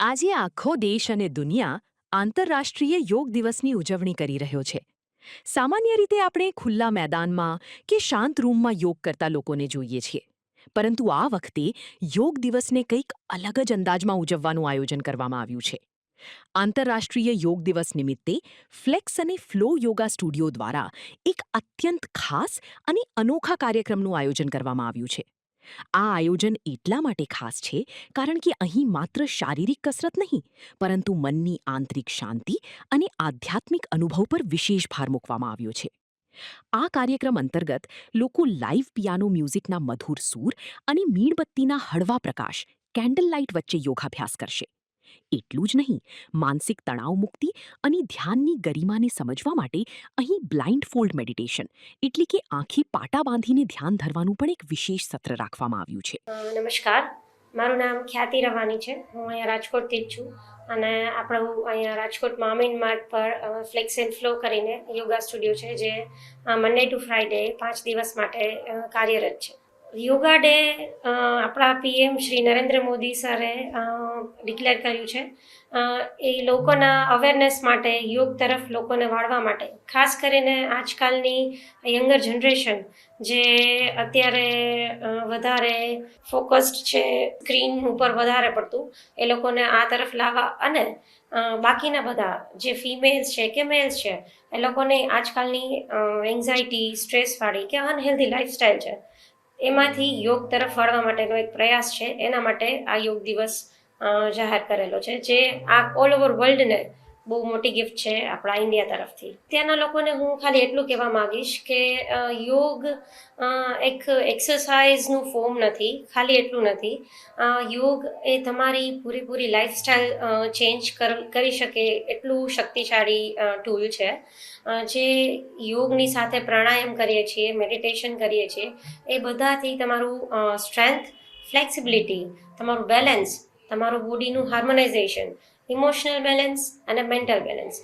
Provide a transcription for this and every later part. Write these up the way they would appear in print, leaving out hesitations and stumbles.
આજે આખો દેશ અને દુનિયા આંતરરાષ્ટ્રીય યોગ દિવસની ઉજવણી કરી રહ્યો છે. સામાન્ય રીતે આપણે ખુલ્લા મેદાનમાં કે શાંત રૂમમાં યોગ કરતા લોકોને જોઈએ છીએ. પરંતુ આ વખતે યોગ દિવસને કંઈક અલગ જ અંદાજમાં ઉજવવાનું આયોજન કરવામાં આવ્યું છે. આંતરરાષ્ટ્રીય યોગ દિવસ નિમિત્તે ફ્લેક્સ અને ફ્લો યોગા સ્ટુડિયો દ્વારા એક અત્યંત ખાસ અને અનોખા કાર્યક્રમનું આયોજન કરવામાં આવ્યું છે. આ આયોજન એટલા માટે ખાસ છે કારણ કે અહીં માત્ર શારીરિક કસરત નહીં, પરંતુ મનની આંતરિક શાંતિ અને આધ્યાત્મિક અનુભવ પર વિશેષ ભાર મૂકવામાં આવ્યો છે. આ કાર્યક્રમ અંતર્ગત લોકો લાઇવ પિયાનો મ્યુઝિકના મધુર સૂર અને મીણબત્તીના હળવા પ્રકાશ કેન્ડલ લાઇટ વચ્ચે યોગાભ્યાસ કરશે. એટલું જ નહીં, માનસિક તણાવ મુક્તિ અને ધ્યાનની ગરિમાને સમજવા માટે અહીં બ્લાઇન્ડ ફોલ્ડ મેડિટેશન એટલે કે આંખી પાટા બાંધીને ધ્યાન ધરવાનું પણ એક વિશેષ સત્ર રાખવામાં આવ્યું છે. નમસ્કાર, મારું નામ ખ્યાતિ રવાની છે. હું અહીંયા રાજકોટથી જ છું અને આપણું અહીંયા રાજકોટમાં અમીન માર્ગ પર ફ્લેક્સ એન્ડ ફ્લો કરીને યોગા સ્ટુડિયો છે, જે મંડે ટુ ફ્રાઈડે 5 દિવસ માટે કાર્યરત છે. યોગા ડે આપણા પીએમ શ્રી નરેન્દ્ર મોદી સરે ડિક્લેર કર્યું છે. એ લોકોના અવેરનેસ માટે, યોગ તરફ લોકોને વાળવા માટે, ખાસ કરીને આજકાલની યંગર જનરેશન જે અત્યારે વધારે ફોકસ્ડ છે, સ્ક્રીન ઉપર વધારે પડતું, એ લોકોને આ તરફ લાવવા અને બાકીના બધા જે ફિમેલ્સ છે કે મેલ્સ છે, એ લોકોને આજકાલની એન્ઝાયટી, સ્ટ્રેસવાળી કે અનહેલ્ધી લાઈફસ્ટાઈલ છે, એમાંથી યોગ તરફ વાળવા માટેનો એક પ્રયાસ છે. એના માટે આ યોગ દિવસ જાહેર કરેલો છે, જે આ ઓલ ઓવર વર્લ્ડને બહુ મોટી ગિફ્ટ છે આપણા ઇન્ડિયા તરફથી. ત્યાંના લોકોને હું ખાલી એટલું કહેવા માંગીશ કે યોગ એક એક્સરસાઇઝનું ફોર્મ નથી, ખાલી એટલું નથી. યોગ એ તમારી પૂરી લાઈફસ્ટાઈલ ચેન્જ કરી શકે એટલું શક્તિશાળી ટૂલ છે. જે યોગની સાથે પ્રાણાયામ કરીએ છીએ, મેડિટેશન કરીએ છીએ, એ બધાથી તમારું સ્ટ્રેન્થ, ફ્લેક્સિબિલિટી, તમારું બેલેન્સ, તમારું બોડીનું હાર્મોનાઇઝેશન, ઇમોશનલ બેલેન્સ અને મેન્ટલ બેલેન્સ,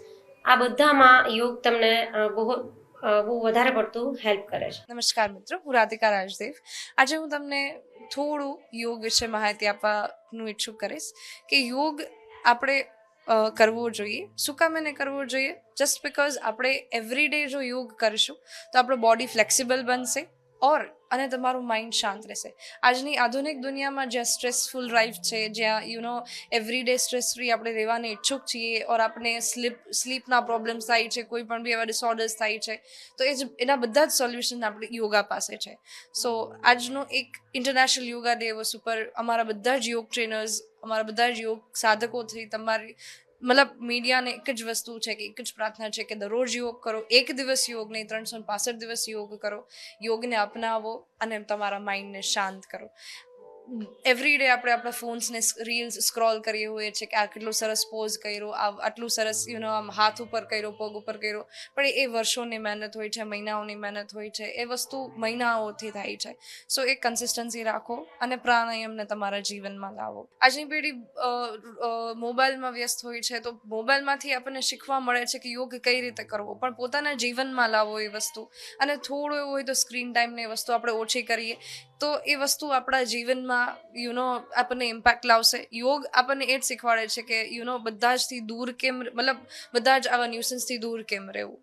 આ બધામાં યોગ તમને બહુ વધારે પડતું હેલ્પ કરે છે. નમસ્કાર મિત્રો, હું રાધિકા રાજદેવ. આજે હું તમને થોડું યોગ વિશે માહિતી આપવાનું ઈચ્છુક કરીશ કે યોગ આપણે કરવો જોઈએ. શું કામ એને કરવો જોઈએ? જસ્ટ બિકોઝ આપણે એવરી ડે જો યોગ કરીશું તો આપણું બોડી ફ્લેક્સિબલ બનશે અને તમારું માઇન્ડ શાંત રહેશે. આજની આધુનિક દુનિયામાં જ્યાં સ્ટ્રેસફુલ લાઈફ છે, જ્યાં એવરી ડે સ્ટ્રેસ ફ્રી આપણે રહેવાને ઈચ્છુક છીએ, આપણે સ્લીપના પ્રોબ્લેમ્સ થાય છે, કોઈ પણ બી એવા ડિસઓર્ડર્સ થાય છે, તો એના બધા જ સોલ્યુશન આપણે યોગા પાસે છે. સો આજનો એક ઇન્ટરનેશનલ યોગા દિવસ ઉપર અમારા બધા જ યોગ ટ્રેનર્સ, અમારા બધા જ યોગ સાધકોથી તમારી મીડિયાને એક જ વસ્તુ છે કે એક જ પ્રાર્થના છે કે દરરોજ યોગ કરો. એક દિવસ યોગ નહીં, 365 દિવસ યોગ કરો. યોગને અપનાવો અને તમારા માઇન્ડને શાંત કરો. એવરી ડે આપણે આપણા ફોન્સને રીલ્સ સ્ક્રોલ કરીએ હોઈએ છીએ કે આ કેટલો સરસ પોઝ કર્યો, આટલું સરસ આમ હાથ ઉપર કર્યો, પગ ઉપર કર્યો, પણ એ વર્ષોની મહેનત હોય છે, મહિનાઓની મહેનત હોય છે, એ વસ્તુ મહિનાઓથી થાય છે. સો એ કન્સિસ્ટન્સી રાખો અને પ્રાણાયામને તમારા જીવનમાં લાવો. આજની પેઢી મોબાઈલમાં વ્યસ્ત હોય છે, તો મોબાઈલમાંથી આપણને શીખવા મળે છે કે યોગ કઈ રીતે કરવો, પણ પોતાના જીવનમાં લાવો એ વસ્તુ. અને થોડું એવું હોય તો સ્ક્રીન ટાઈમને એ વસ્તુ આપણે ઓછી કરીએ તો એ વસ્તુ આપણા જીવનમાં આપણને ઇમ્પેક્ટ લાવશે. યોગ આપણને એ જ શીખવાડે છે કે બધા જ આવા ન્યુસન્સથી દૂર કેમ રહેવું.